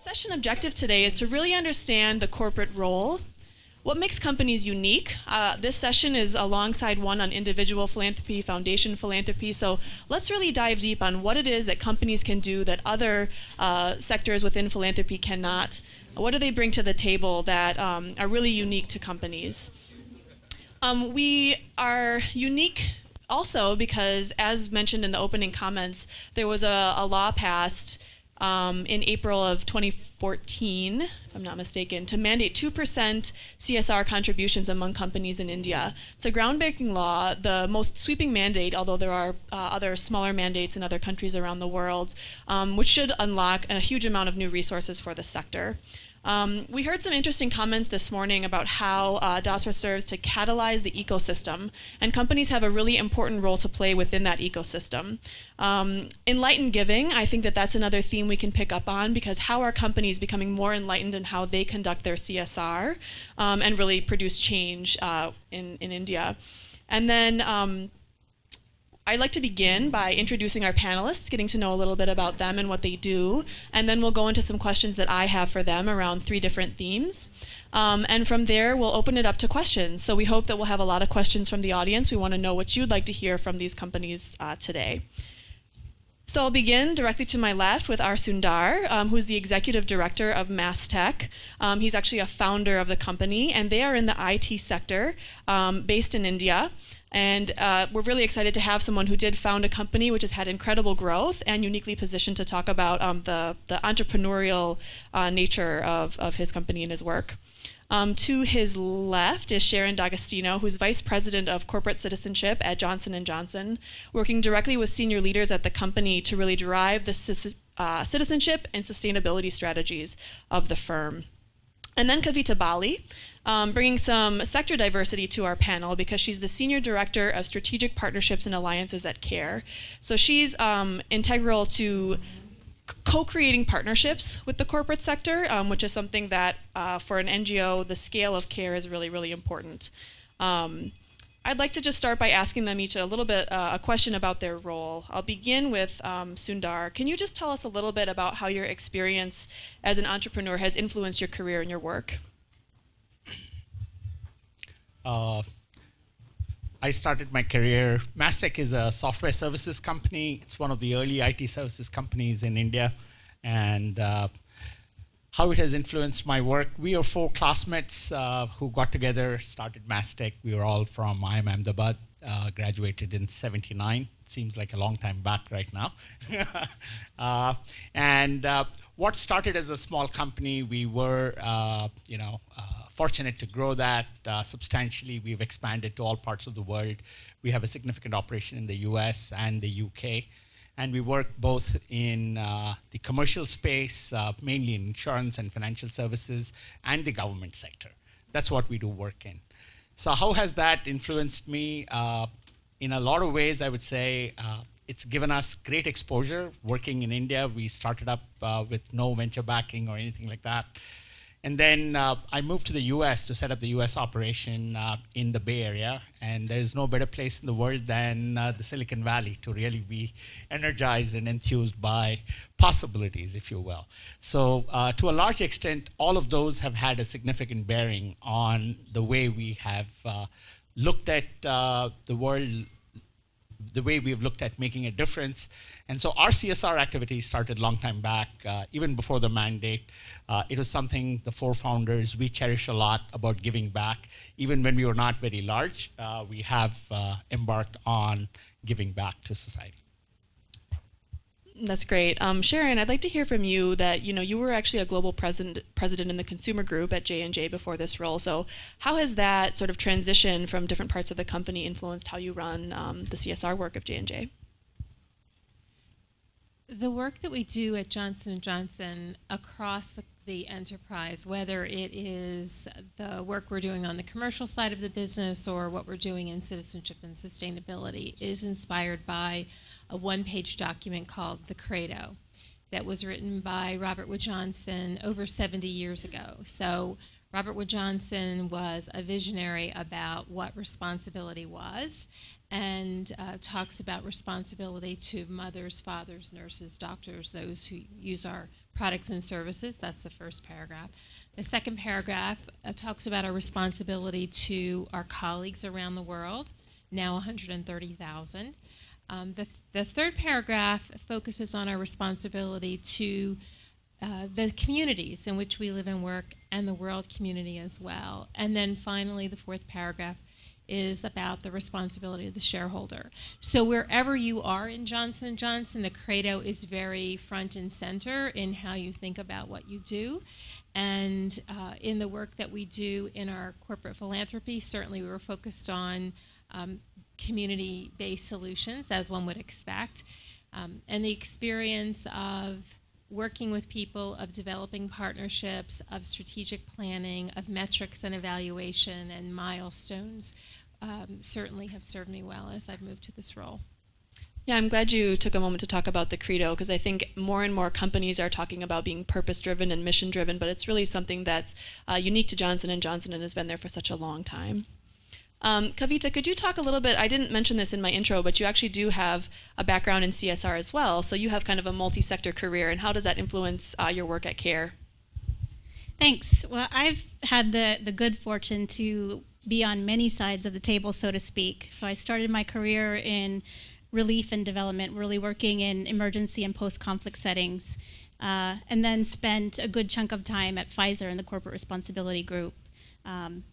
session objective today is to really understand the corporate role. What makes companies unique? This session is alongside one on individual philanthropy, foundation philanthropy, so let's really dive deep on what it is that companies can do that other sectors within philanthropy cannot. What do they bring to the table that are really unique to companies? We are unique also because, as mentioned in the opening comments, there was a law passed in April of 2014, if I'm not mistaken, to mandate 2% CSR contributions among companies in India. It's a groundbreaking law, the most sweeping mandate, although there are other smaller mandates in other countries around the world, which should unlock a huge amount of new resources for the sector. We heard some interesting comments this morning about how DASRA serves to catalyze the ecosystem, and companies have a really important role to play within that ecosystem. Enlightened giving, I think that that's another theme we can pick up on, because how are companies becoming more enlightened in how they conduct their CSR and really produce change in India. And then I'd like to begin by introducing our panelists, getting to know a little bit about them and what they do, and then we'll go into some questions that I have for them around 3 different themes. And from there, we'll open it up to questions. So we hope that we'll have a lot of questions from the audience. We want to know what you'd like to hear from these companies today. So I'll begin directly to my left with our Sundar, who's the executive director of Mastek. He's actually a founder of the company, and they are in the IT sector, based in India. And we're really excited to have someone who did found a company which has had incredible growth and uniquely positioned to talk about the entrepreneurial nature of his company and his work. To his left is Sharon D'Agostino, who's Vice President of Corporate Citizenship at Johnson & Johnson, working directly with senior leaders at the company to really drive the citizenship and sustainability strategies of the firm. And then Kavita Bali, bringing some sector diversity to our panel because she's the Senior Director of Strategic Partnerships and Alliances at CARE. So she's integral to co-creating partnerships with the corporate sector, which is something that for an NGO, the scale of CARE is really, really important. I'd like to just start by asking them each a little bit a question about their role. I'll begin with Sundar. Can you just tell us a little bit about how your experience as an entrepreneur has influenced your career and your work? I started my career, Mastek is a software services company. It's one of the early IT services companies in India. And how it has influenced my work, we are 4 classmates who got together, started Mastek. We were all from IIM Ahmedabad, graduated in '79. Seems like a long time back right now. What started as a small company, we were, fortunate to grow that substantially. We've expanded to all parts of the world. We have a significant operation in the US and the UK. And we work both in the commercial space, mainly in insurance and financial services, and the government sector. That's what we do work in. So how has that influenced me? In a lot of ways, I would say it's given us great exposure. Working in India, we started up with no venture backing or anything like that. And then I moved to the US to set up the US operation in the Bay Area. And there's no better place in the world than the Silicon Valley to really be energized and enthused by possibilities, if you will. So to a large extent, all of those have had a significant bearing on the way we have looked at the world, the way we've looked at making a difference. And so our CSR activity started a long time back, even before the mandate. It was something the 4 founders, we cherish a lot about giving back. Even when we were not very large, we have embarked on giving back to society. That's great. Sharon, I'd like to hear from you that you were actually a global president in the consumer group at J&J before this role. So how has that sort of transition from different parts of the company influenced how you run the CSR work of J&J? The work that we do at Johnson & Johnson across the enterprise, whether it is the work we're doing on the commercial side of the business or what we're doing in citizenship and sustainability, is inspired by a 1-page document called The Credo that was written by Robert Wood Johnson over 70 years ago. So Robert Wood Johnson was a visionary about what responsibility was, and talks about responsibility to mothers, fathers, nurses, doctors, those who use our products and services. That's the first paragraph. The second paragraph talks about our responsibility to our colleagues around the world, now 130,000. The third paragraph focuses on our responsibility to the communities in which we live and work and the world community as well. And then finally, the fourth paragraph is about the responsibility of the shareholder. So wherever you are in Johnson & Johnson, the credo is very front and center in how you think about what you do. And in the work that we do in our corporate philanthropy, certainly we were focused on community-based solutions, as one would expect. And the experience of working with people, of developing partnerships, of strategic planning, of metrics and evaluation and milestones certainly have served me well as I've moved to this role. Yeah, I'm glad you took a moment to talk about the credo, because I think more and more companies are talking about being purpose-driven and mission-driven, but it's really something that's unique to Johnson & Johnson and has been there for such a long time. Kavita, could you talk a little bit, I didn't mention this in my intro, but you actually do have a background in CSR as well, so you have kind of a multi-sector career, and how does that influence your work at CARE? Thanks. Well, I've had the good fortune to be on many sides of the table, so to speak. So I started my career in relief and development, really working in emergency and post-conflict settings, and then spent a good chunk of time at Pfizer in the corporate responsibility group.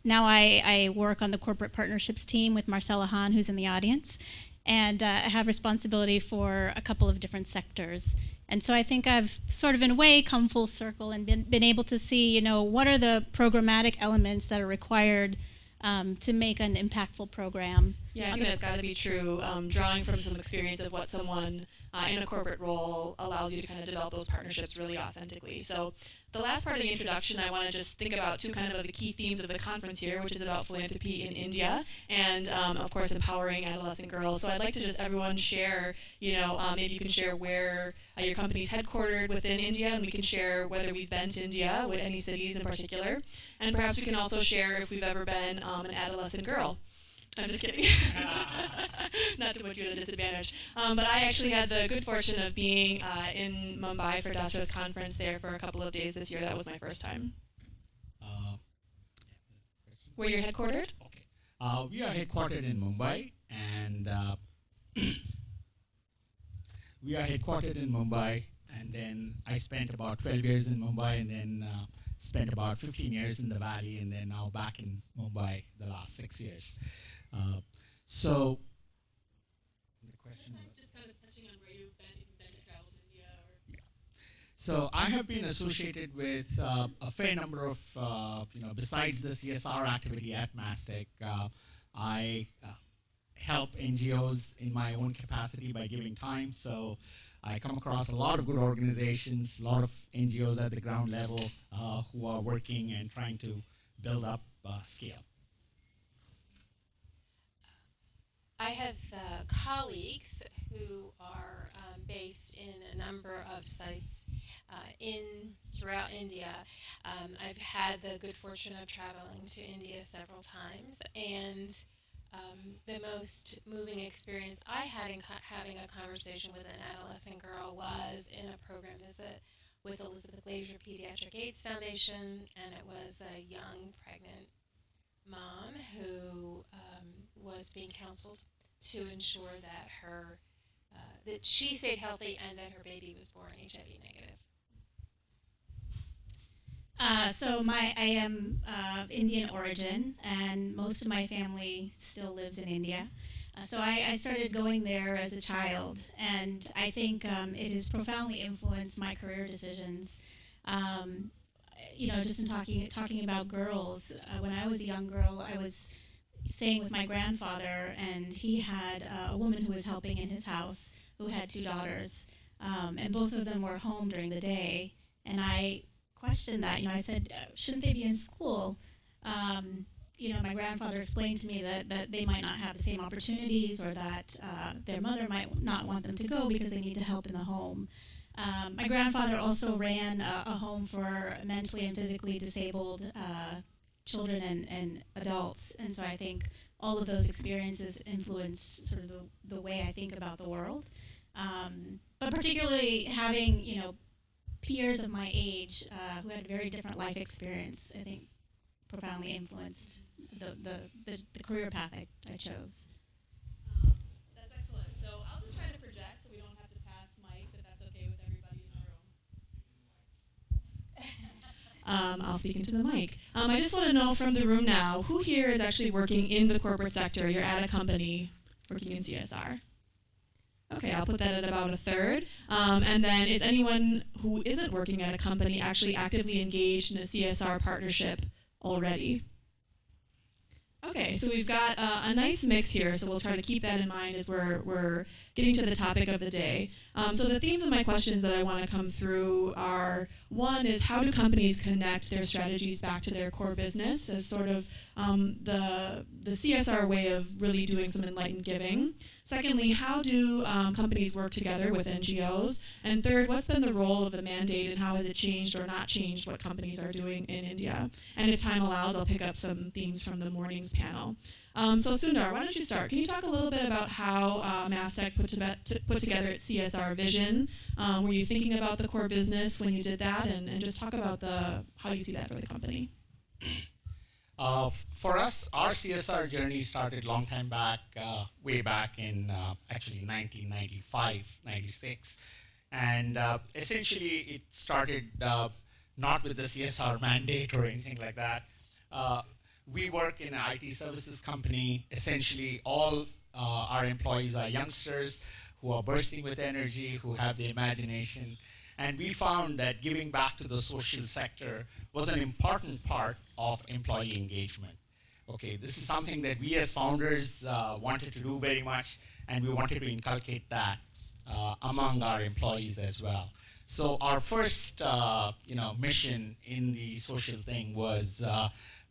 Now I work on the corporate partnerships team with Marcella Hahn, who's in the audience, and I have responsibility for a couple of different sectors. And so I think I've sort of, in a way, come full circle and been able to see, you know, what are the programmatic elements that are required to make an impactful program. Yeah, I think that's got to be true. Drawing from some experience of what someone in a corporate role allows you to kind of develop those partnerships really authentically. So the last part of the introduction, I want to just think about two kind of the key themes of the conference here, which is about philanthropy in India and, of course, empowering adolescent girls. So I'd like to just everyone share, you know, maybe you can share where your company's headquartered within India, and we can share whether we've been to India, with any cities in particular. And perhaps we can also share if we've ever been an adolescent girl. I'm just kidding. Not to put you at a disadvantage. But I actually had the good fortune of being in Mumbai for DASRA's conference there for a couple of days this year. That was my first time. Where you're headquartered? Okay. We are headquartered in Mumbai, and and then I spent about 12 years in Mumbai, and then spent about 15 years in the Valley, and then now back in Mumbai the last 6 years. So the question was just kind of touching on where you've been, if you've been to travel to India. Or yeah. So I have been associated with a fair number of, besides the CSR activity at Mastek, I help NGOs in my own capacity by giving time. So I come across a lot of good organizations, a lot of NGOs at the ground level who are working and trying to build up scale. I have colleagues who are based in a number of sites throughout India. I've had the good fortune of traveling to India several times, and the most moving experience I had in having a conversation with an adolescent girl was in a program visit with Elizabeth Glazier Pediatric AIDS Foundation, and it was a young pregnant mom who was being counseled to ensure that that she stayed healthy and that her baby was born HIV negative. So I am of Indian origin, and most of my family still lives in India. So I started going there as a child, and I think it has profoundly influenced my career decisions. Just in talking about girls, when I was a young girl, I was staying with my grandfather, and he had a woman who was helping in his house who had 2 daughters, and both of them were home during the day. And I questioned that. I said, shouldn't they be in school? My grandfather explained to me that they might not have the same opportunities, or that their mother might not want them to go because they need to help in the home. My grandfather also ran a home for mentally and physically disabled children and adults. And so I think all of those experiences influenced sort of the way I think about the world. But particularly having, peers of my age who had a very different life experience, I think profoundly influenced the career path I chose. That's excellent. So I'll just try to project so we don't have to pass mics, if that's okay with everybody in the room. I'll speak into the mic. I just want to know from the room now, who here is actually working in the corporate sector? You're at a company working in CSR. Okay, I'll put that at about a third. And then is anyone who isn't working at a company actually actively engaged in a CSR partnership already? Okay, so we've got a nice mix here, so we'll try to keep that in mind as we're getting to the topic of the day. So the themes of my questions that I want to come through are, one is how do companies connect their strategies back to their core business as sort of the CSR way of really doing some enlightened giving. Secondly, how do companies work together with NGOs? And third, what's been the role of the mandate and how has it changed or not changed what companies are doing in India? And if time allows, I'll pick up some themes from the morning's panel. So Sundar, why don't you start? Can you talk a little bit about how Mastek put together its CSR vision? Were you thinking about the core business when you did that? And just talk about how you see that for the company. For us, our CSR journey started a long time back, way back in actually 1995, 96. And essentially it started not with the CSR mandate or anything like that. We work in an IT services company. Essentially all our employees are youngsters who are bursting with energy, who have the imagination. And we found that giving back to the social sector was an important part of employee engagement. Okay, this is something that we as founders wanted to do very much, and we wanted to inculcate that among our employees as well. So our first mission in the social thing was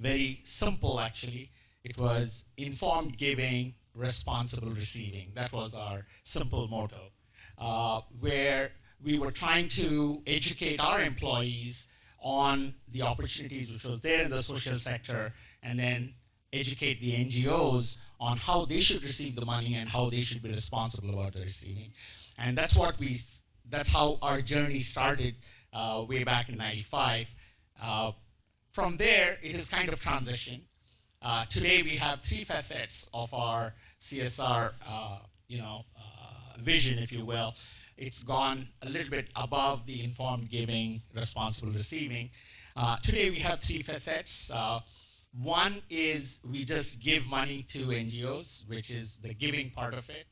very simple, actually. It was informed giving, responsible receiving. That was our simple motto, where we were trying to educate our employees on the opportunities which was there in the social sector, and then educate the NGOs on how they should receive the money and how they should be responsible about the receiving. And that's how our journey started way back in 95. From there, it has kind of transitioned. Today, we have three facets of our CSR vision, if you will. It's gone a little bit above the informed giving, responsible receiving. Today we have three facets. One is we just give money to NGOs, which is the giving part of it,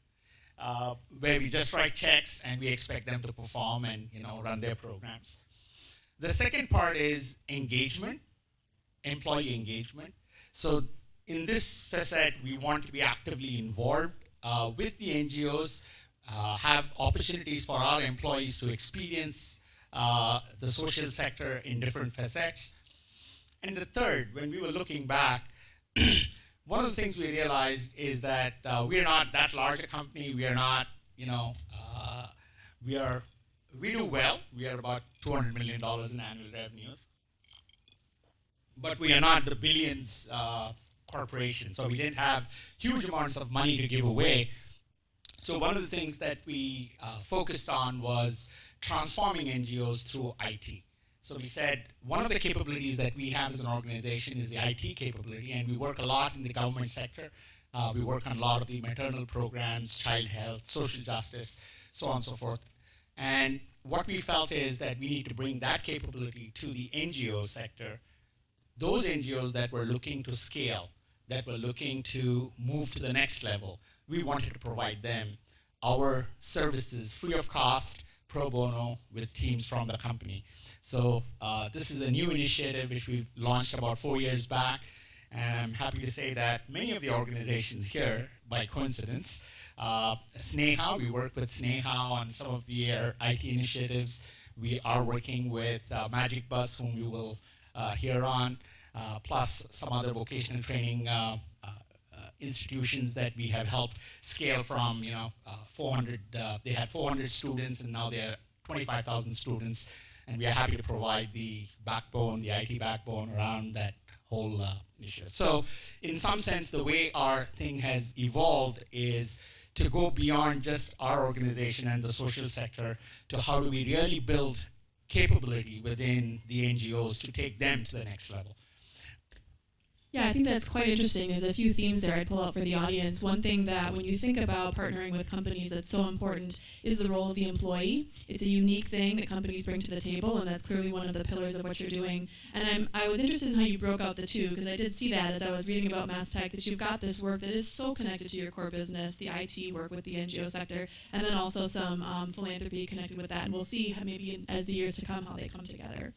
where we just write checks and we expect them to perform and run their programs. The second part is engagement, employee engagement. So in this facet, we want to be actively involved with the NGOs, have opportunities for our employees to experience the social sector in different facets. And the third, when we were looking back, one of the things we realized is that we're not that large a company. We are not, we do well. We are about $200 million in annual revenues. But we are not the billions corporation. So we didn't have huge amounts of money to give away. So one of the things that we focused on was transforming NGOs through IT. So we said one of the capabilities that we have as an organization is the IT capability, and we work a lot in the government sector. We work on a lot of the maternal programs, child health, social justice, so on and so forth. And what we felt is that we need to bring that capability to the NGO sector, those NGOs that were looking to scale, that were looking to move to the next level. We wanted to provide them our services free of cost, pro bono, with teams from the company. So this is a new initiative which we've launched about 4 years back. And I'm happy to say that many of the organizations here, by coincidence, Sneha, we work with Sneha on some of their IT initiatives. We are working with Magic Bus, whom you will hear on, plus some other vocational training institutions that we have helped scale from 400, they had 400 students and now they're 25,000 students, and we are happy to provide the backbone, the IT backbone around that whole initiative. So in some sense, the way our thing has evolved is to go beyond just our organization and the social sector to how do we really build capability within the NGOs to take them to the next level. Yeah, I think that's quite interesting. There's a few themes there I'd pull out for the audience. One thing that when you think about partnering with companies that's so important is the role of the employee. It's a unique thing that companies bring to the table, and that's clearly one of the pillars of what you're doing. And I was interested in how you broke out the two, because I did see that as I was reading about Mastek, that you've got this work that is so connected to your core business, the IT work with the NGO sector, and then also some philanthropy connected with that. And we'll see how maybe as the years to come how they come together.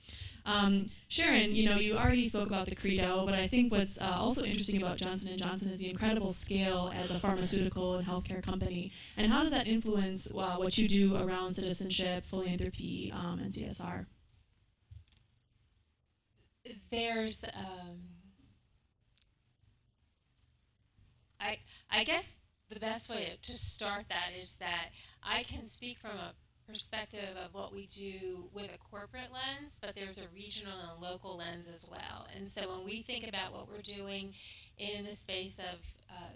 Sharon, you already spoke about the credo, but I think what's also interesting about Johnson & Johnson is the incredible scale as a pharmaceutical and healthcare company. And how does that influence what you do around citizenship, philanthropy, and CSR? There's, I guess the best way to start that is that I can speak from a perspective of what we do with a corporate lens, but there's a regional and local lens as well. And so when we think about what we're doing in the space of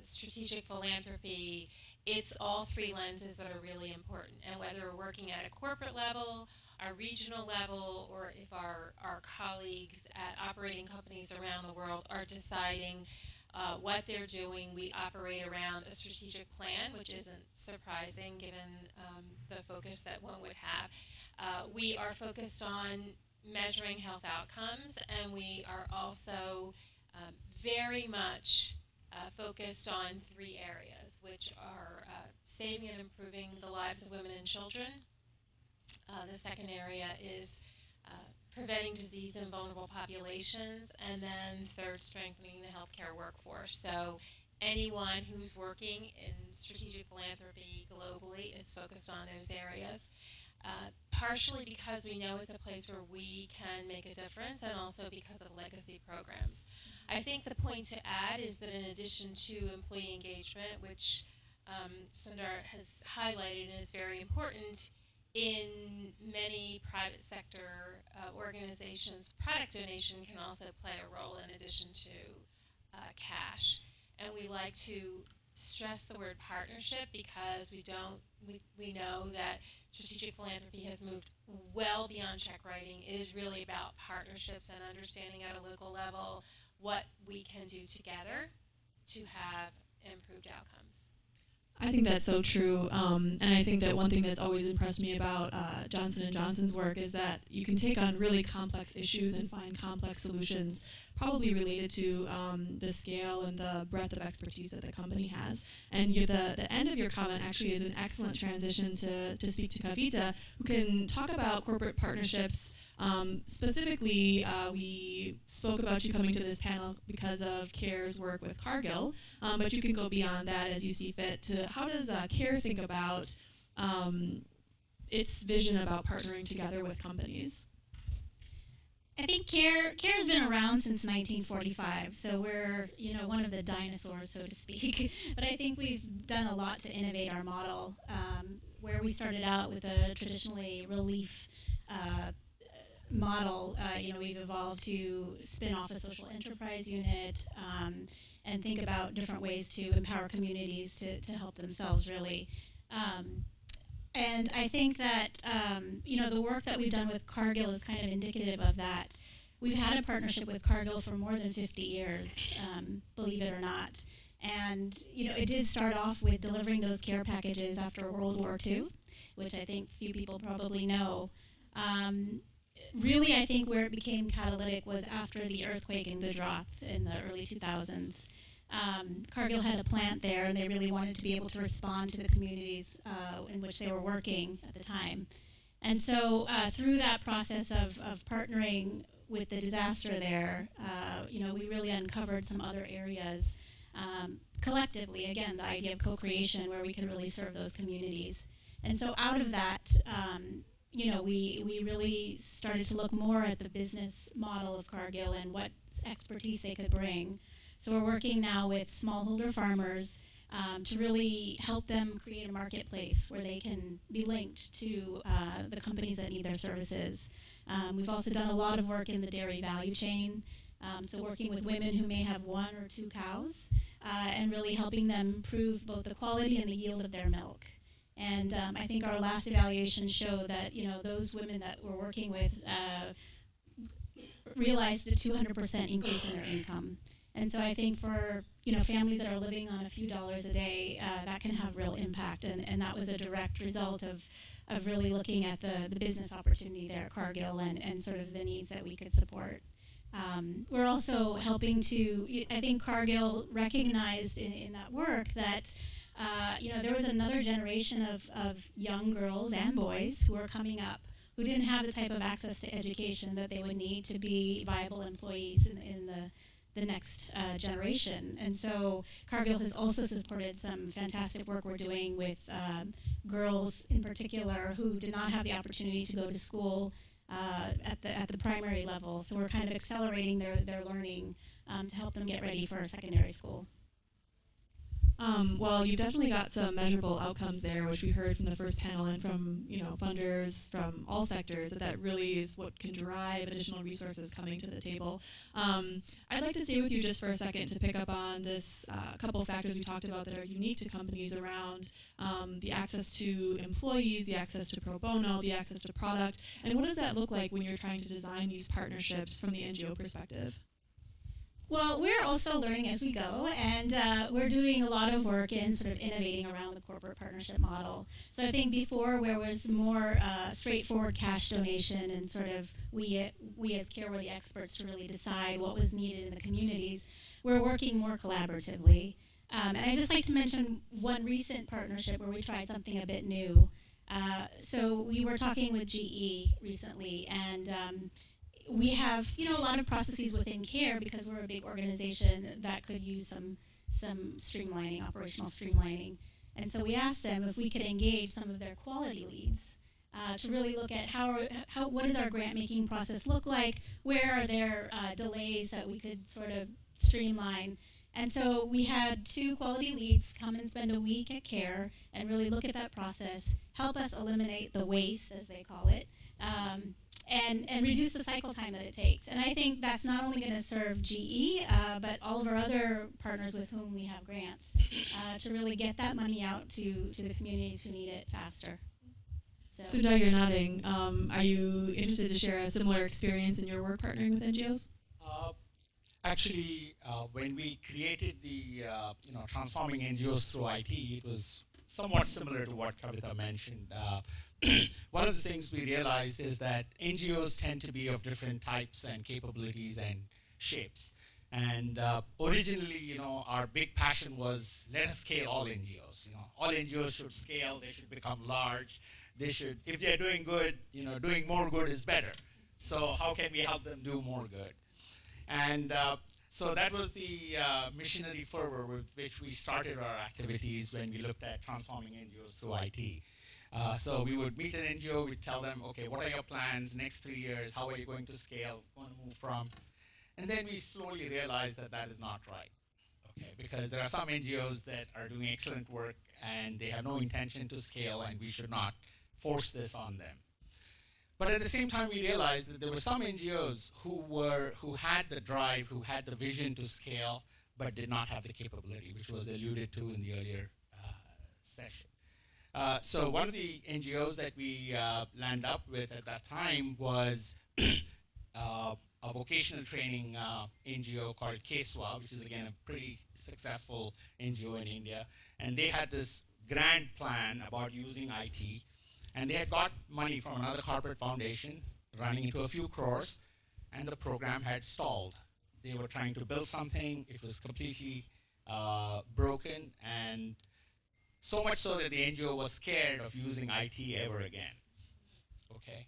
strategic philanthropy, it's all three lenses that are really important. And whether we're working at a corporate level, our regional level, or if our colleagues at operating companies around the world are deciding what they're doing, we operate around a strategic plan, which isn't surprising given the focus that one would have. We are focused on measuring health outcomes, and we are also very much focused on three areas, which are saving and improving the lives of women and children. The second area is preventing disease in vulnerable populations, and then third, strengthening the healthcare workforce. So anyone who's working in strategic philanthropy globally is focused on those areas, partially because we know it's a place where we can make a difference, and also because of legacy programs. I think the point to add is that in addition to employee engagement, which Sundar has highlighted and is very important, in many private sector organizations, product donation can also play a role in addition to cash. And we like to stress the word partnership because we know that strategic philanthropy has moved well beyond check writing. It is really about partnerships and understanding at a local level what we can do together to have improved outcomes. I think that's so true, and I think that one thing that's always impressed me about Johnson & Johnson's work is that you can take on really complex issues and find complex solutions, probably related to the scale and the breadth of expertise that the company has. And the end of your comment actually is an excellent transition to speak to Kavita, who can talk about corporate partnerships. Specifically, we spoke about you coming to this panel because of CARE's work with Cargill, but you can go beyond that as you see fit to how does CARE think about its vision about partnering together with companies? I think CARE's been around since 1945, so we're one of the dinosaurs, so to speak. But I think we've done a lot to innovate our model, where we started out with a traditionally relief model. We've evolved to spin off a social enterprise unit and think about different ways to empower communities to help themselves, really. And I think that, the work that we've done with Cargill is kind of indicative of that. We've had a partnership with Cargill for more than 50 years, believe it or not. And, it did start off with delivering those care packages after World War II, which I think few people probably know. Really, I think where it became catalytic was after the earthquake in Gujarat in the early 2000s. Cargill had a plant there, and they really wanted to be able to respond to the communities in which they were working at the time. And so through that process of partnering with the disaster there, we really uncovered some other areas collectively, again, the idea of co-creation where we can really serve those communities. And so out of that, we really started to look more at the business model of Cargill and what expertise they could bring. So we're working now with smallholder farmers to really help them create a marketplace where they can be linked to the companies that need their services. We've also done a lot of work in the dairy value chain, So working with women who may have 1 or 2 cows, and really helping them improve both the quality and the yield of their milk. And I think our last evaluation showed that, those women that we're working with realized a 200% increase in their income. And so I think for families that are living on a few dollars a day, that can have real impact. And that was a direct result of really looking at the business opportunity there at Cargill and sort of the needs that we could support. We're also helping to, I think Cargill recognized in that work that there was another generation of young girls and boys who were coming up who didn't have the type of access to education that they would need to be viable employees in the next generation. And so Cargill has also supported some fantastic work we're doing with girls in particular who did not have the opportunity to go to school at the primary level. So we're kind of accelerating their learning to help them get ready for secondary school. Well, you've definitely got some measurable outcomes there, which we heard from the first panel and from funders from all sectors, that really is what can drive additional resources coming to the table. I'd like to stay with you just for a second to pick up on this couple factors we talked about that are unique to companies around the access to employees, the access to pro bono, the access to product, and what does that look like when you're trying to design these partnerships from the NGO perspective? Well, we're also learning as we go, and we're doing a lot of work in sort of innovating around the corporate partnership model. So I think before, where was more straightforward cash donation and sort of we as care were the experts to really decide what was needed in the communities, we're working more collaboratively. And I'd just like to mention one recent partnership where we tried something a bit new. So we were talking with GE recently, and we have, a lot of processes within care because we're a big organization that could use some streamlining, operational streamlining. And so we asked them if we could engage some of their quality leads to really look at what does our grant making process look like? Where are there delays that we could sort of streamline? And so we had 2 quality leads come and spend a week at CARE and really look at that process, help us eliminate the waste, as they call it, and reduce the cycle time that it takes. And I think that's not only going to serve GE, but all of our other partners with whom we have grants to really get that money out to the communities who need it faster. So. Sundar, you're nodding. Are you interested to share a similar experience in your work partnering with NGOs? Actually, when we created the transforming NGOs through IT, it was somewhat similar to what Kavita mentioned. One of the things we realized is that NGOs tend to be of different types and capabilities and shapes. And originally, our big passion was let us scale all NGOs. All NGOs should scale. They should become large. They should, if they're doing good, doing more good is better. So how can we help them do more good? And so that was the missionary fervor with which we started our activities when we looked at transforming NGOs through IT. So we would meet an NGO, we'd tell them, okay, what are your plans next 3 years? How are you going to scale, going to move from? And then we slowly realized that that is not right, okay? Because there are some NGOs that are doing excellent work and they have no intention to scale, and we should not force this on them. But at the same time, we realized that there were some NGOs who had the drive, who had the vision to scale, but did not have the capability, which was alluded to in the earlier session. So one of the NGOs that we landed up with at that time was a vocational training NGO called KESWA, which is again a pretty successful NGO in India. And they had this grand plan about using IT. And they had got money from another corporate foundation running into a few crores, and the program had stalled. They were trying to build something. It was completely broken, and so much so that the NGO was scared of using IT ever again. Okay,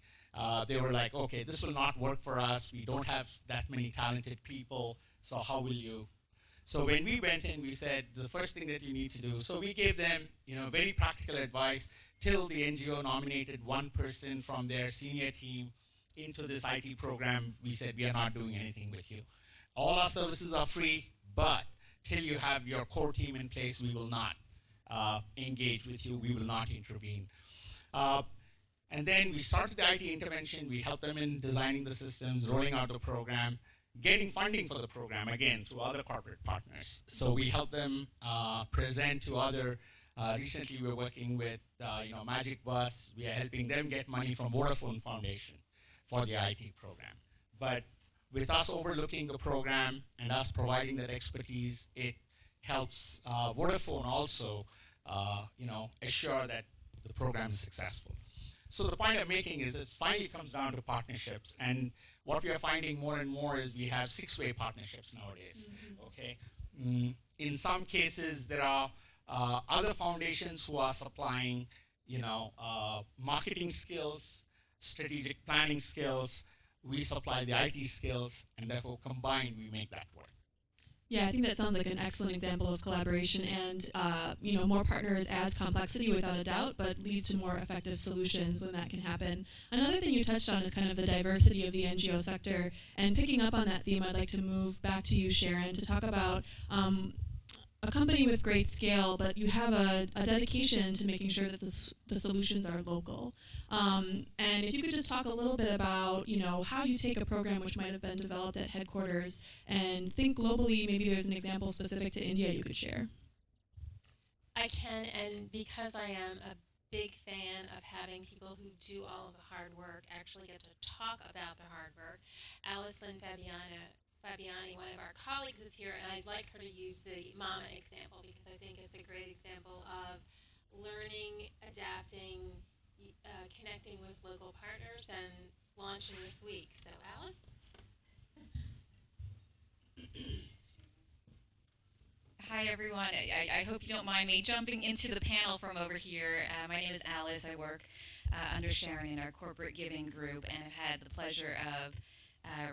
they were like, okay, this will not work for us. We don't have that many talented people, so how will you? So when we went in, we said, the first thing that you need to do, so we gave them very practical advice till the NGO nominated one person from their senior team into this IT program. We said, we are not doing anything with you. All our services are free, but till you have your core team in place, we will not engage with you. We will not intervene. And then we started the IT intervention. We helped them in designing the systems, rolling out the program. getting funding for the program, again, through other corporate partners. So we help them present to other. Recently, we're working with Magic Bus. We are helping them get money from Vodafone Foundation for the IT program. But with us overlooking the program and us providing that expertise, it helps Vodafone also, assure that the program is successful. So the point I'm making is it finally comes down to partnerships, and what we are finding more and more is we have 6-way partnerships nowadays. Okay, in some cases there are other foundations who are supplying, marketing skills, strategic planning skills. We supply the IT skills, and therefore combined we make that work. Yeah, I think that sounds like an excellent example of collaboration, and more partners adds complexity without a doubt, but leads to more effective solutions when that can happen. Another thing you touched on is kind of the diversity of the NGO sector, and picking up on that theme, I'd like to move back to you, Sharon, to talk about a company with great scale, but you have a dedication to making sure that the solutions are local. And if you could just talk a little bit about, how you take a program which might have been developed at headquarters and think globally. Maybe there's an example specific to India you could share. I can, and because I am a big fan of having people who do all of the hard work actually get to talk about the hard work, Alison Fabiani, one of our colleagues, is here, and I'd like her to use the mama example because I think it's a great example of learning, adapting, connecting with local partners, and launching this week. So, Alice? Hi, everyone. I hope you don't mind me jumping into the panel from over here. My name is Alice. I work under Sharon in our corporate giving group, and have had the pleasure of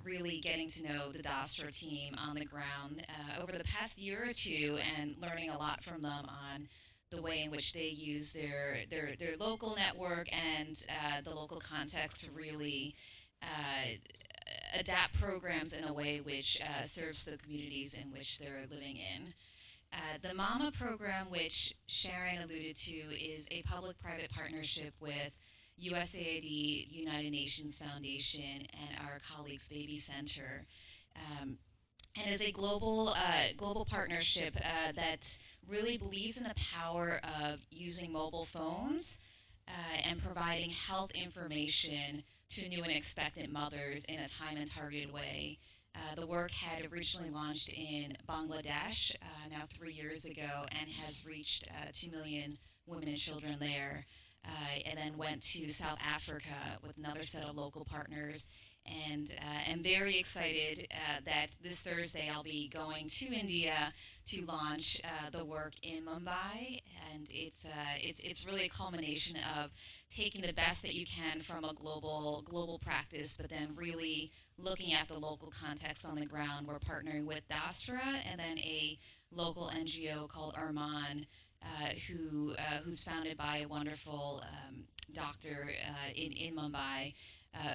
really getting to know the DASTRA team on the ground over the past year or two, and learning a lot from them on the way in which they use their local network and the local context to really adapt programs in a way which serves the communities in which they're living in. The MAMA program, which Sharon alluded to, is a public-private partnership with USAID, United Nations Foundation, and our colleagues Baby Center, and is a global partnership that really believes in the power of using mobile phones and providing health information to new and expectant mothers in a time and targeted way. The work had originally launched in Bangladesh now 3 years ago, and has reached 2 million women and children there. And then went to South Africa with another set of local partners. And I'm very excited that this Thursday I'll be going to India to launch the work in Mumbai. And it's really a culmination of taking the best that you can from a global practice, but then really looking at the local context on the ground. We're partnering with DASTRA and then a local NGO called Arman, who's founded by a wonderful doctor in Mumbai,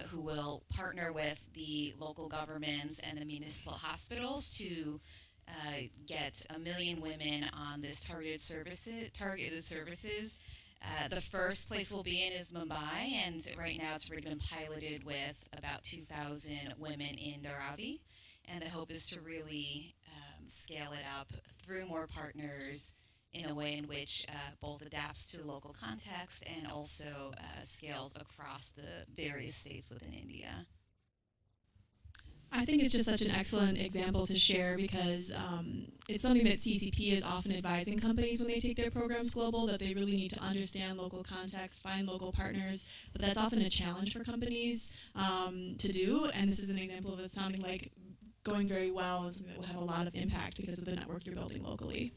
who will partner with the local governments and the municipal hospitals to get 1 million women on this targeted services. The first place we'll be in is Mumbai, and right now it's already been piloted with about 2,000 women in Dharavi, and the hope is to really scale it up through more partners in a way in which both adapts to the local context and also scales across the various states within India. I think it's just such an excellent example to share because it's something that CECP is often advising companies when they take their programs global, that they really need to understand local context, find local partners, but that's often a challenge for companies to do, and this is an example of it sounding like going very well and something that will have a lot of impact because of the network you're building locally.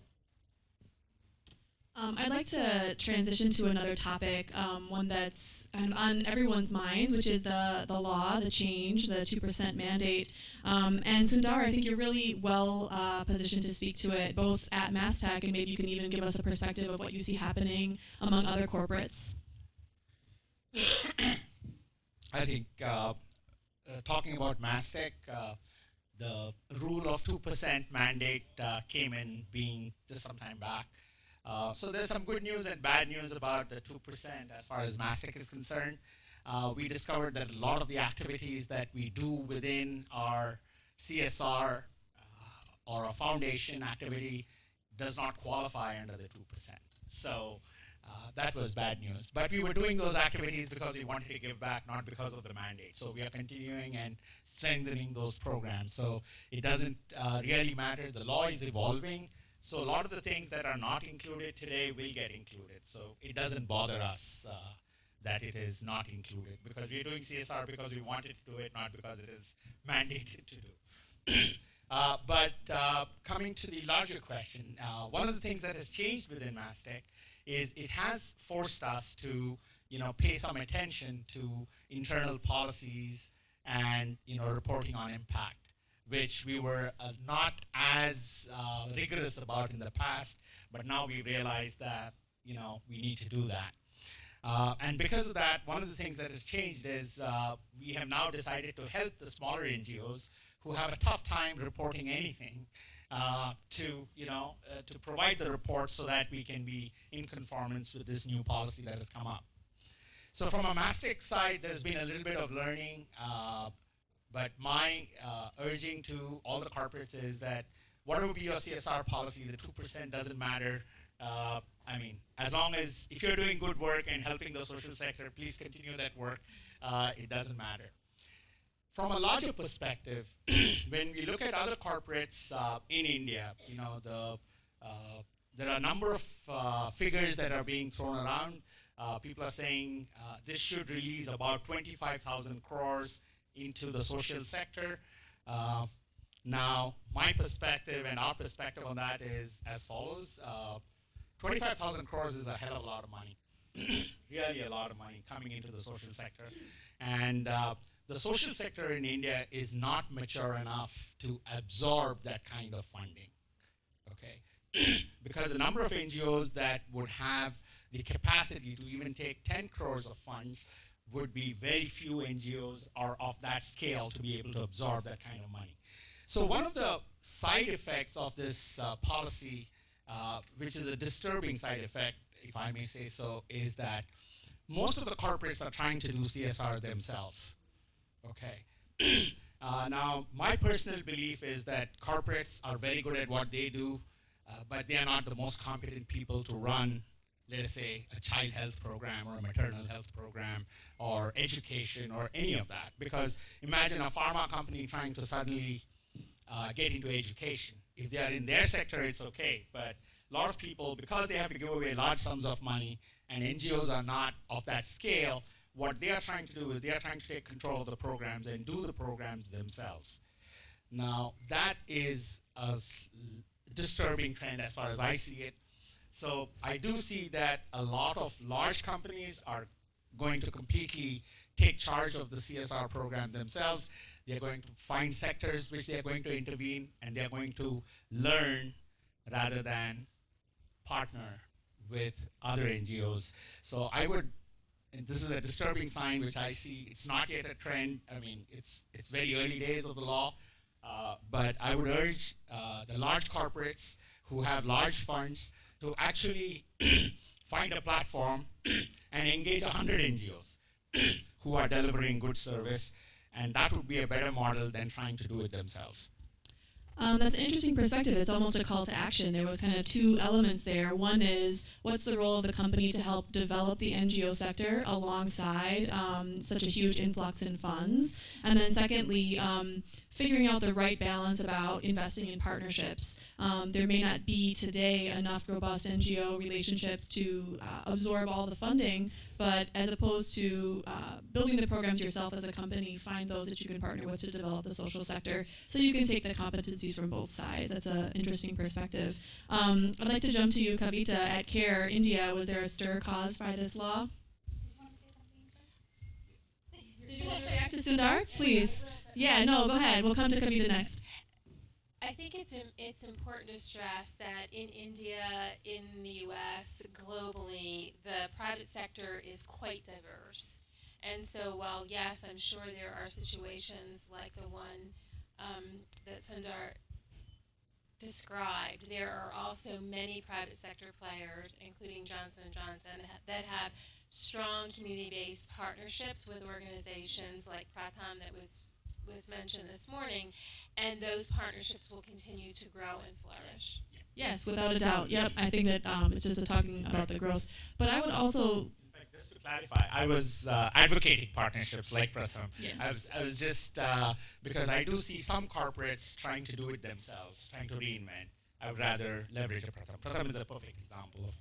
I'd like to transition to another topic, one that's kind of on everyone's minds, which is the law, the change, the 2% mandate. And Sundar, I think you're really well positioned to speak to it, both at Mastek, and maybe you can even give us a perspective of what you see happening among other corporates. I think talking about Mastek, the rule of 2% mandate came in being just some time back. So there's some good news and bad news about the 2% as far as Mastek is concerned. We discovered that a lot of the activities that we do within our CSR or a foundation activity does not qualify under the 2%. So that was bad news. But we were doing those activities because we wanted to give back, not because of the mandate. So we are continuing and strengthening those programs. So it doesn't really matter. The law is evolving. So a lot of the things that are not included today will get included. So it doesn't bother us that it is not included, because we're doing CSR because we wanted to do it, not because it is mandated to do. But coming to the larger question, one of the things that has changed within Mastek is it has forced us to, pay some attention to internal policies and, reporting on impact, which we were not as rigorous about in the past, but now we realize that, we need to do that. And because of that, one of the things that has changed is we have now decided to help the smaller NGOs who have a tough time reporting anything to provide the reports so that we can be in conformance with this new policy that has come up. So from a Mastek side, there's been a little bit of learning, but my urging to all the corporates is that whatever be your CSR policy, the 2% doesn't matter. As long as if you're doing good work and helping the social sector, please continue that work. It doesn't matter. From a larger perspective, when we look at other corporates in India, there are a number of figures that are being thrown around. People are saying this should release about 25,000 crores into the social sector. Now, my perspective and our perspective on that is as follows. 25,000 crores is a hell of a lot of money, really a lot of money coming into the social sector. And the social sector in India is not mature enough to absorb that kind of funding, okay? Because the number of NGOs that would have the capacity to even take 10 crores of funds would be very few NGOs are of that scale to be able to absorb that kind of money. So one of the side effects of this policy, which is a disturbing side effect, if I may say so, is that most of the corporates are trying to do CSR themselves, okay? Now, my personal belief is that corporates are very good at what they do, but they are not the most competent people to run, let us say, a child health program or a maternal health program or education or any of that. Because imagine a pharma company trying to suddenly get into education. If they are in their sector, it's okay. But a lot of people, because they have to give away large sums of money and NGOs are not of that scale, what they are trying to do is they are trying to take control of the programs and do the programs themselves. Now, that is a disturbing trend as far as I see it. So I do see that a lot of large companies are going to completely take charge of the CSR program themselves. They're going to find sectors which they're going to intervene, and they're going to learn rather than partner with other NGOs. So I would, and this is a disturbing sign which I see. It's not yet a trend. I mean, it's very early days of the law, but I would urge the large corporates who have large funds to actually find a platform and engage 100 NGOs who are delivering good service, and that would be a better model than trying to do it themselves. That's an interesting perspective. It's almost a call to action. There was kind of two elements there. One is, what's the role of the company to help develop the NGO sector alongside such a huge influx in funds? And then secondly, figuring out the right balance about investing in partnerships. There may not be today enough robust NGO relationships to absorb all the funding, but as opposed to building the programs yourself as a company, find those that you can partner with to develop the social sector so you can take the competencies from both sides. That's an interesting perspective. I'd like to jump to you, Kavita. At CARE, India, was there a stir caused by this law? Did you want to react to Sundar? Please. Yeah, no, go ahead. We'll come to Kavita next. I think it's important to stress that in India, in the U.S., globally, the private sector is quite diverse. And so while, yes, I'm sure there are situations like the one that Sundar described, there are also many private sector players, including Johnson & Johnson, that have strong community-based partnerships with organizations like Pratham that was was mentioned this morning, and those partnerships will continue to grow and flourish. Yes, without a doubt. Yep, I think that it's just talking about the growth. But I would also... Just to clarify, I was advocating partnerships like Pratham. Yes. I was just, because I do see some corporates trying to do it themselves, trying to reinvent. I would rather leverage a Pratham. Pratham is a perfect example of.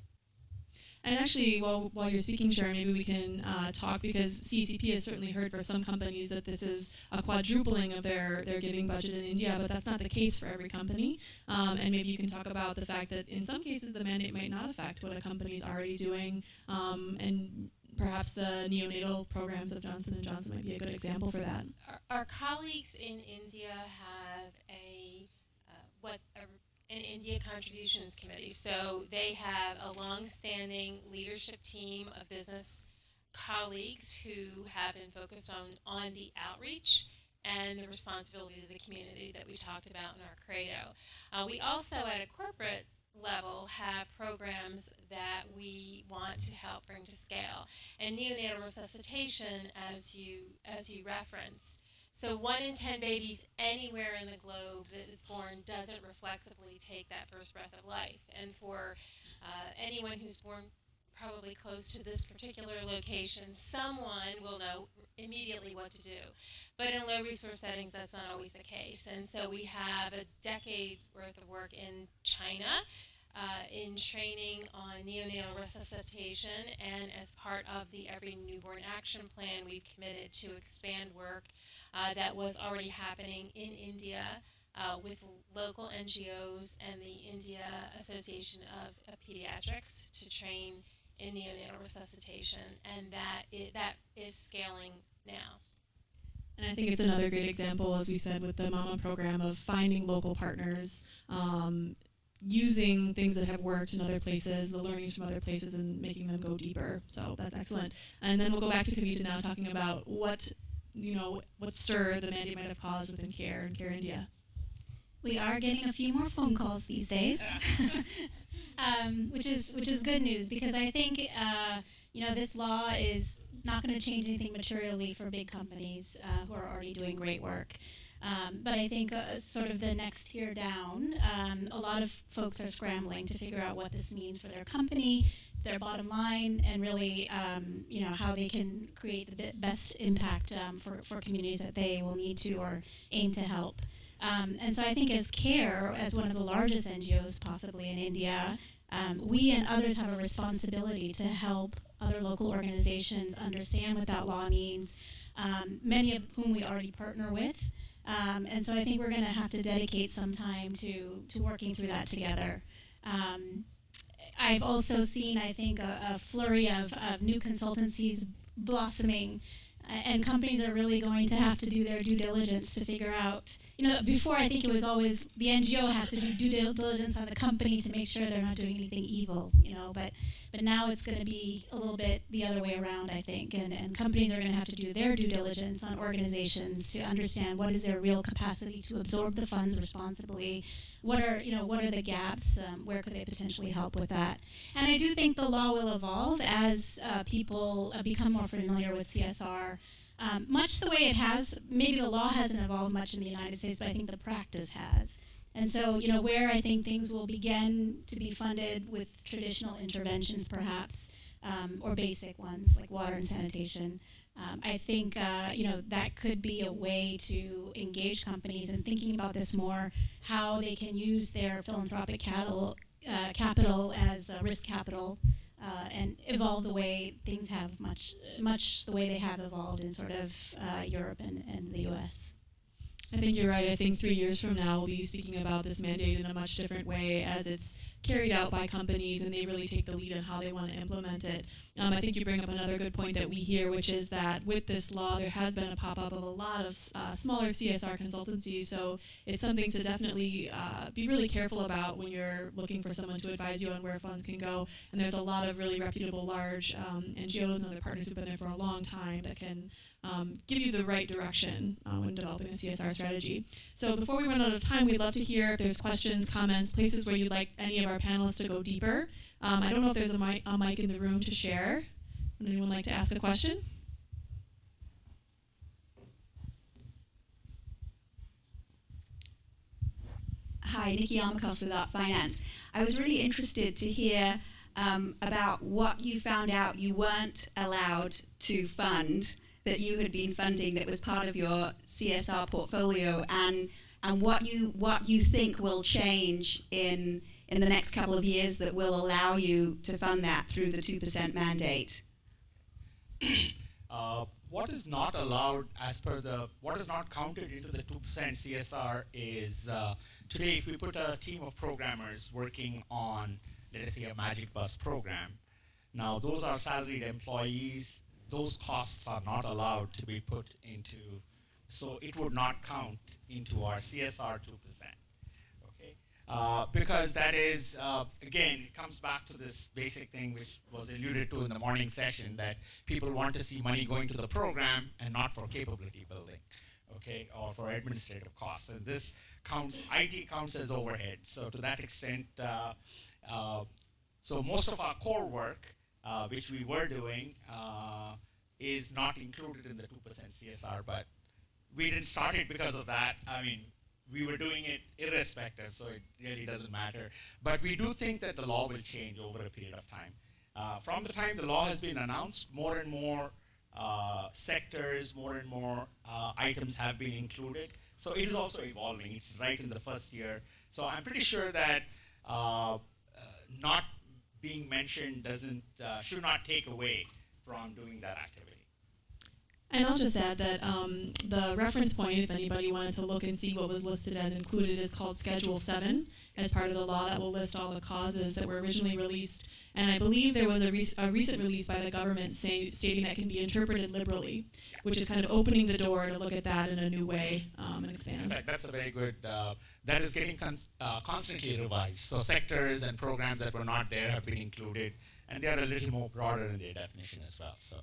And actually, while you're speaking, Sharon, maybe we can talk, because CECP has certainly heard for some companies that this is a quadrupling of their giving budget in India, but that's not the case for every company. And maybe you can talk about the fact that in some cases the mandate might not affect what a company is already doing, and perhaps the neonatal programs of Johnson & Johnson might be a good example for that. Our colleagues in India have an India Contributions Committee. So they have a long-standing leadership team of business colleagues who have been focused on the outreach and the responsibility to the community that we talked about in our credo. We also, at a corporate level, have programs that we want to help bring to scale. And neonatal resuscitation, as you referenced, so 1 in 10 babies anywhere in the globe that is born doesn't reflexively take that first breath of life. And for anyone who's born probably close to this particular location, someone will know immediately what to do. But in low resource settings, that's not always the case. And so we have a decade's worth of work in China in training on neonatal resuscitation, and as part of the Every Newborn Action Plan, we've committed to expand work that was already happening in India with local NGOs and the India Association of Pediatrics to train in neonatal resuscitation, and that is scaling now. And I think it's another great example, as we said, with the MAMA program, of finding local partners, using things that have worked in other places, the learnings from other places, and making them go deeper. So that's excellent. And then we'll go back to Kavita now, talking about what stir the mandate might have caused within CARE and CARE India. We are getting a few more phone calls these days, which is good news, because I think this law is not going to change anything materially for big companies who are already doing great work. But I think sort of the next tier down, a lot of folks are scrambling to figure out what this means for their company, their bottom line, and really how they can create the best impact for communities that they will need to or aim to help. And so I think as CARE, as one of the largest NGOs possibly in India, we and others have a responsibility to help other local organizations understand what that law means, many of whom we already partner with. And so I think we're going to have to dedicate some time to working through that together. I've also seen, I think, a flurry of new consultancies blossoming, and companies are really going to have to do their due diligence to figure out, before I think it was always the NGO has to do due diligence on the company to make sure they're not doing anything evil, but now it's going to be a little bit the other way around, I think, and companies are going to have to do their due diligence on organizations to understand what is their real capacity to absorb the funds responsibly, what are the gaps, where could they potentially help with that. And I do think the law will evolve as people become more familiar with CSR, much the way it has. Maybe the law hasn't evolved much in the United States, but I think the practice has. And so, where I think things will begin to be funded with traditional interventions, perhaps, or basic ones like water and sanitation, I think, that could be a way to engage companies in thinking about this more, how they can use their philanthropic capital as risk capital, and evolve the way things have much the way they have evolved in sort of Europe and the U.S. I think you're right. I think 3 years from now we'll be speaking about this mandate in a much different way as it's carried out by companies and they really take the lead on how they want to implement it. I think you bring up another good point that we hear, which is that with this law there has been a pop-up of a lot of smaller CSR consultancies, so it's something to definitely be really careful about when you're looking for someone to advise you on where funds can go. And there's a lot of really reputable large NGOs and other partners who've been there for a long time that can give you the right direction when developing a CSR strategy. So before we run out of time, we'd love to hear if there's questions, comments, places where you'd like any of our panelists to go deeper. I don't know if there's a mic in the room to share. Would anyone like to ask a question? Hi, Nikki Armakos with Art Finance. I was really interested to hear about what you found out you weren't allowed to fund that you had been funding that was part of your CSR portfolio, and what you think will change in the next couple of years that will allow you to fund that through the 2% mandate. What is not allowed as per what is not counted into the 2% CSR is, today if we put a team of programmers working on, let us say, a Magic Bus program, now those are salaried employees, those costs are not allowed to be put into, so it would not count into our CSR 2%. Because that is, again, it comes back to this basic thing which was alluded to in the morning session, that people want to see money going to the program and not for capability building, okay, or for administrative costs. And this counts, IT counts as overhead. So to that extent, so most of our core work, which we were doing, is not included in the 2% CSR, but we didn't start it because of that. I mean, we were doing it irrespective, so it really doesn't matter. But we do think that the law will change over a period of time. From the time the law has been announced, more and more sectors, more and more items have been included. So it is also evolving. It's right in the first year. So I'm pretty sure that not being mentioned should not take away from doing that activity. And I'll just add that the reference point, if anybody wanted to look and see what was listed as included, is called Schedule 7 as part of the law that will list all the causes that were originally released. And I believe there was a recent release by the government stating that can be interpreted liberally, which is kind of opening the door to look at that in a new way and expand. In fact, that's a very good, that is getting constantly revised. So sectors and programs that were not there have been included, and they are a little more broader in their definition as well. So.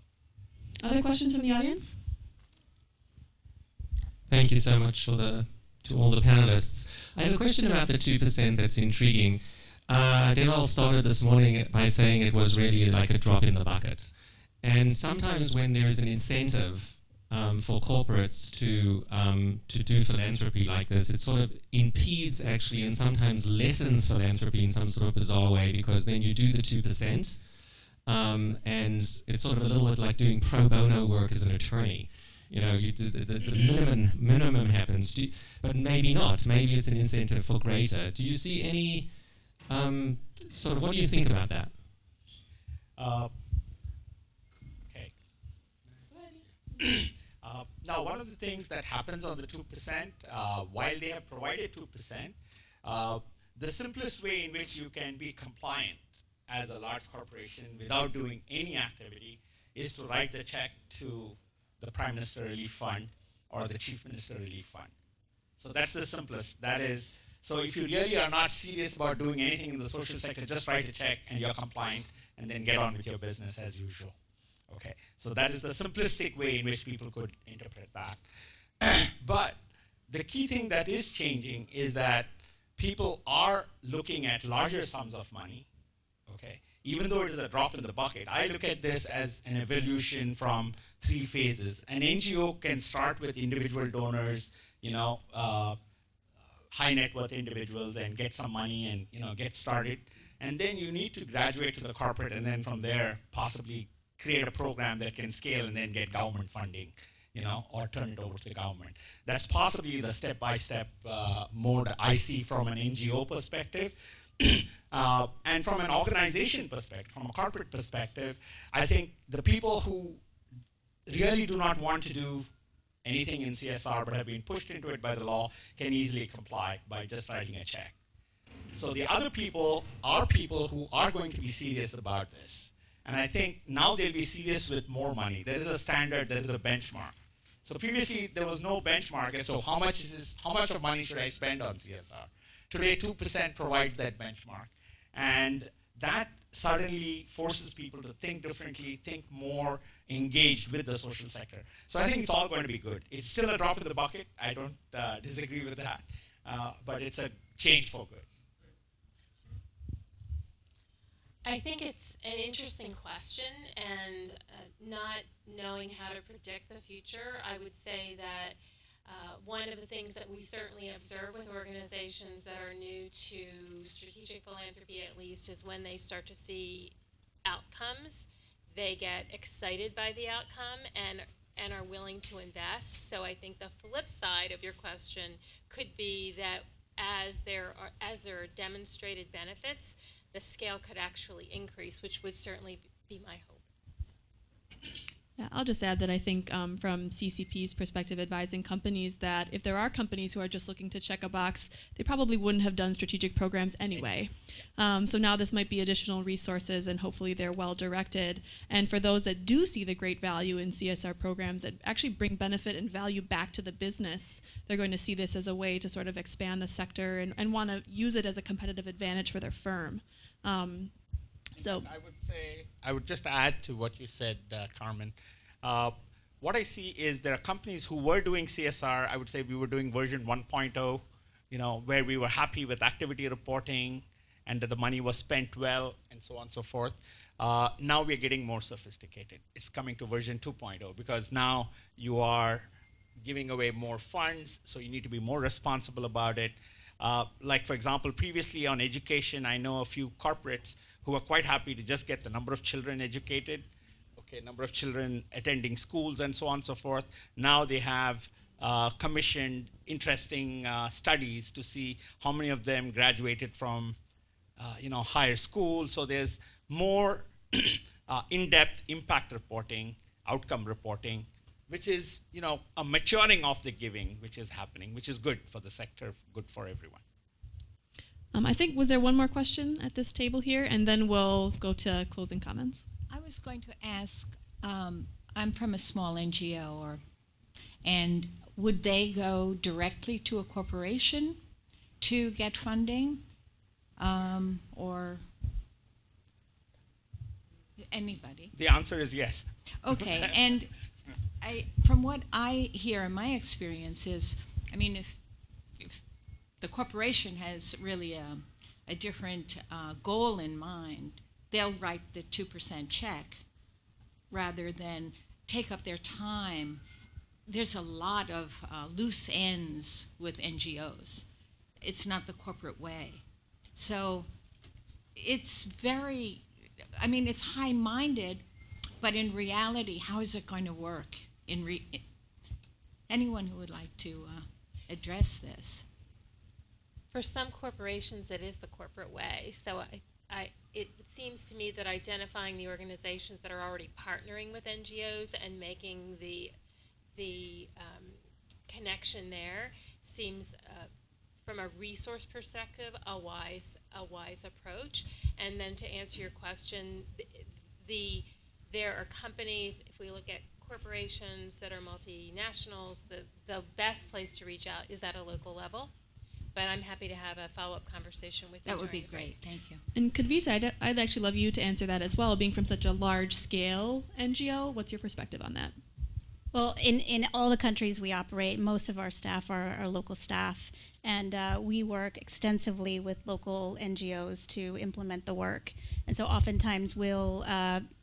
Other questions from the audience? Thank you so much to all the panelists. I have a question about the 2% that's intriguing. Deval started this morning by saying it was really like a drop in the bucket. And sometimes when there is an incentive for corporates to do philanthropy like this, it sort of impedes actually and sometimes lessens philanthropy in some sort of bizarre way, because then you do the 2%. And it's sort of a little bit like doing pro bono work as an attorney. You know, you do the minimum happens, but maybe not. Maybe it's an incentive for greater. Do you see any sort of, what do you think about that? Okay. Now, one of the things that happens on the 2%, while they have provided 2%, the simplest way in which you can be compliant as a large corporation without doing any activity is to write the check to the Prime Minister Relief Fund or the Chief Minister Relief Fund. So that's the simplest. That is, so if you really are not serious about doing anything in the social sector, just write a check and you're compliant, and then get on with your business as usual. Okay, so that is the simplistic way in which people could interpret that. But the key thing that is changing is that people are looking at larger sums of money. Okay, even though it is a drop in the bucket, I look at this as an evolution from 3 phases. An NGO can start with individual donors, you know, high net worth individuals, and get some money and, you know, get started. And then you need to graduate to the corporate, and then from there possibly create a program that can scale and then get government funding, you know, or turn it over to the government. That's possibly the step-by-step mode I see from an NGO perspective. And from an organization perspective, from a corporate perspective, I think the people who really do not want to do anything in CSR but have been pushed into it by the law can easily comply by just writing a check. So the other people are people who are going to be serious about this. And I think now they'll be serious with more money. There is a standard, there is a benchmark. So previously there was no benchmark as to how much of money should I spend on CSR. Today 2% provides that benchmark. And that suddenly forces people to think differently, think more engaged with the social sector. So I think it's all going to be good. It's still a drop in the bucket. I don't disagree with that. But it's a change for good. I think it's an interesting question, and not knowing how to predict the future, I would say that One of the things that we certainly observe with organizations that are new to strategic philanthropy, at least, is when they start to see outcomes, they get excited by the outcome and are willing to invest. So I think the flip side of your question could be that as there are demonstrated benefits, the scale could actually increase, which would certainly be my hope. Yeah, I'll just add that I think from CCP's perspective, advising companies, that if there are companies who are just looking to check a box, they probably wouldn't have done strategic programs anyway. So now this might be additional resources, and hopefully they're well directed. And for those that do see the great value in CSR programs that actually bring benefit and value back to the business, they're going to see this as a way to sort of expand the sector and want to use it as a competitive advantage for their firm. So I would just add to what you said, Carmen. What I see is there are companies who were doing CSR. I would say we were doing version 1.0, where we were happy with activity reporting and that the money was spent well and so on and so forth. Now we're getting more sophisticated. It's coming to version 2.0 because now you are giving away more funds, so you need to be more responsible about it. Like, for example, previously on education, I know a few corporates who are quite happy to just get the number of children educated, number of children attending schools and so on and so forth. Now they have commissioned interesting studies to see how many of them graduated from higher school. So there's more in-depth impact reporting, outcome reporting, which is a maturing of the giving, which is happening, which is good for the sector, good for everyone. I think, was there one more question at this table here? And then we'll go to closing comments. I was going to ask, I'm from a small NGO, and would they go directly to a corporation to get funding, or anybody? The answer is yes. Okay, and from what I hear in my experience is, I mean, if the corporation has really a different goal in mind, they'll write the 2% check rather than take up their time. There's a lot of loose ends with NGOs. It's not the corporate way. So it's it's high-minded, but in reality, how is it going to work? Anyone who would like to address this? For some corporations, it is the corporate way. So it seems to me that identifying the organizations that are already partnering with NGOs and making the connection there seems, from a resource perspective, a wise approach. And then to answer your question, there are companies, if we look at corporations that are multinationals, the best place to reach out is at a local level. But I'm happy to have a follow-up conversation with you. That would be great. Thank you. And Kavita, I'd actually love you to answer that as well, being from such a large-scale NGO. What's your perspective on that? Well, in all the countries we operate, most of our staff are local staff, and we work extensively with local NGOs to implement the work. And so oftentimes we'll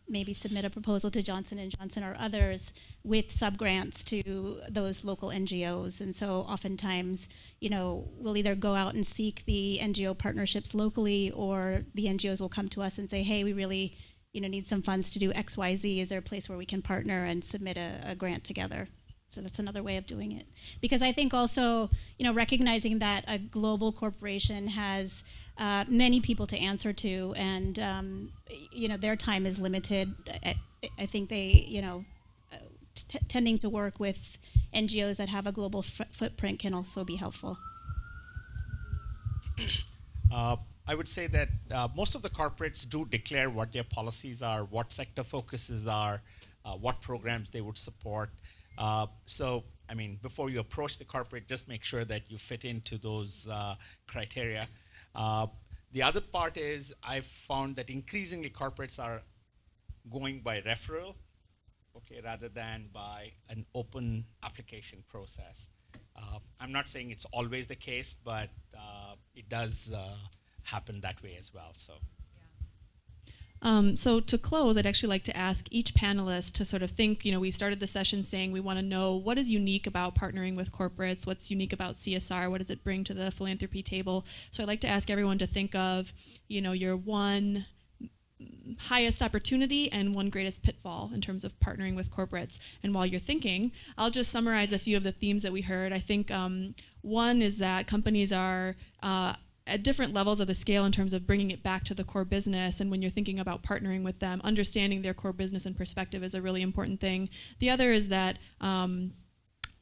maybe submit a proposal to Johnson & Johnson or others with subgrants to those local NGOs. And so oftentimes, we'll either go out and seek the NGO partnerships locally, or the NGOs will come to us and say, hey, we really need some funds to do X, Y, Z. Is there a place where we can partner and submit a grant together? So that's another way of doing it. Because I think also, recognizing that a global corporation has many people to answer to, and their time is limited. I think they, tending to work with NGOs that have a global footprint can also be helpful. I would say that most of the corporates do declare what their policies are, what sector focuses are, what programs they would support. So, before you approach the corporate, just make sure that you fit into those criteria. The other part is I've found that increasingly corporates are going by referral, rather than by an open application process. I'm not saying it's always the case, but it does happen that way as well. So. So to close, I'd actually like to ask each panelist to sort of think, we started the session saying we want to know what is unique about partnering with corporates, what's unique about CSR, what does it bring to the philanthropy table. So I'd like to ask everyone to think of, your one highest opportunity and one greatest pitfall in terms of partnering with corporates. And while you're thinking, I'll just summarize a few of the themes that we heard. I think one is that companies are at different levels of the scale in terms of bringing it back to the core business, and when you're thinking about partnering with them, understanding their core business and perspective is a really important thing. The other is that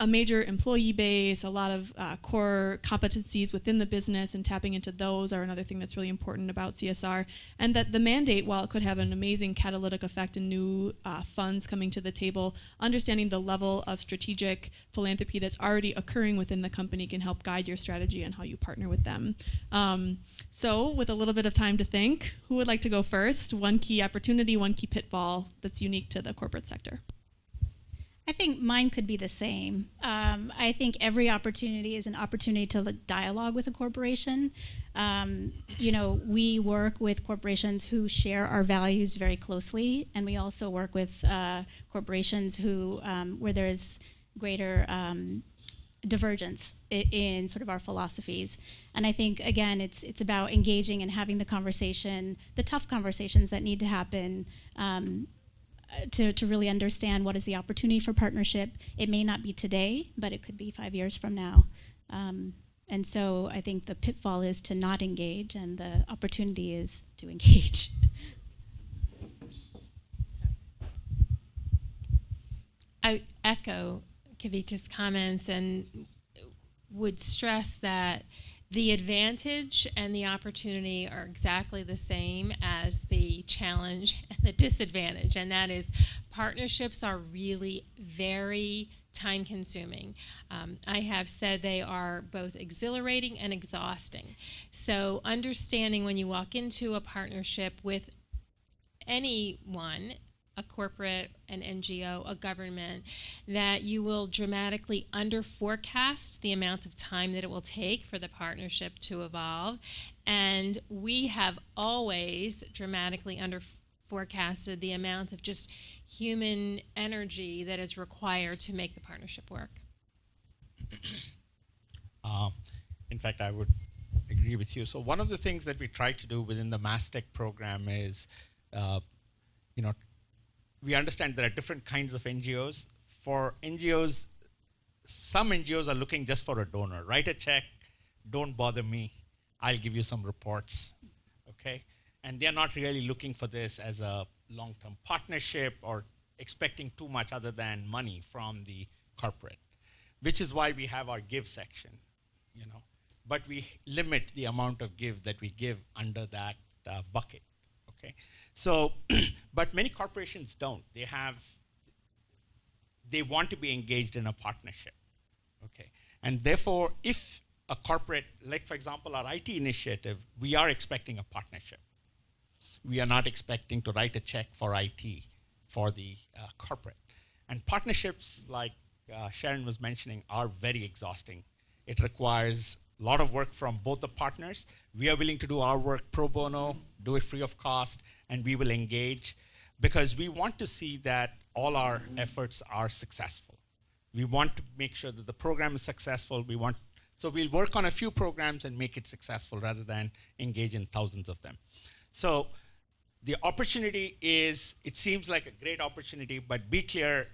a major employee base, a lot of core competencies within the business, and tapping into those are another thing that's really important about CSR. And that the mandate, while it could have an amazing catalytic effect in new funds coming to the table, understanding the level of strategic philanthropy that's already occurring within the company can help guide your strategy and how you partner with them. So with a little bit of time to think, who would like to go first? One key opportunity, one key pitfall that's unique to the corporate sector. I think mine could be the same. I think every opportunity is an opportunity to dialogue with a corporation. We work with corporations who share our values very closely, and we also work with corporations who where there's greater divergence in sort of our philosophies. And I think, again, it's about engaging and having the conversation, the tough conversations that need to happen, to really understand what is the opportunity for partnership. It may not be today, but it could be 5 years from now. And so I think the pitfall is to not engage, and the opportunity is to engage. I echo Kavita's comments and would stress that the advantage and the opportunity are exactly the same as the challenge and the disadvantage, and that is partnerships are really very time-consuming. I have said they are both exhilarating and exhausting. So understanding when you walk into a partnership with anyone, a corporate, an NGO, a government, that you will dramatically under-forecast the amount of time that it will take for the partnership to evolve. And we have always dramatically under-forecasted the amount of just human energy that is required to make the partnership work. In fact, I would agree with you. So one of the things that we try to do within the Mastek program is, we understand there are different kinds of NGOs. For NGOs, some NGOs are looking just for a donor. Write a check, don't bother me, I'll give you some reports, okay? And they're not really looking for this as a long-term partnership or expecting too much other than money from the corporate, which is why we have our give section, But we limit the amount of give that we give under that bucket, okay? So, but many corporations don't. They want to be engaged in a partnership, okay? And therefore, if a corporate, like for example, our IT initiative, we are expecting a partnership. We are not expecting to write a check for IT for the corporate. And partnerships, like Sharon was mentioning, are very exhausting. It requires a lot of work from both the partners. We are willing to do our work pro bono, do it free of cost, and we will engage because we want to see that all our efforts are successful. We want to make sure that the program is successful. So we'll work on a few programs and make it successful rather than engage in thousands of them. So the opportunity is, it seems like a great opportunity, but be clear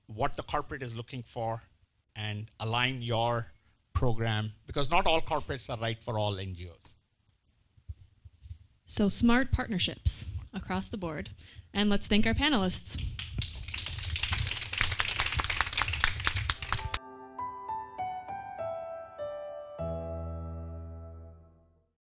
what the corporate is looking for and align your program, because not all corporates are right for all NGOs. So smart partnerships across the board. And let's thank our panelists.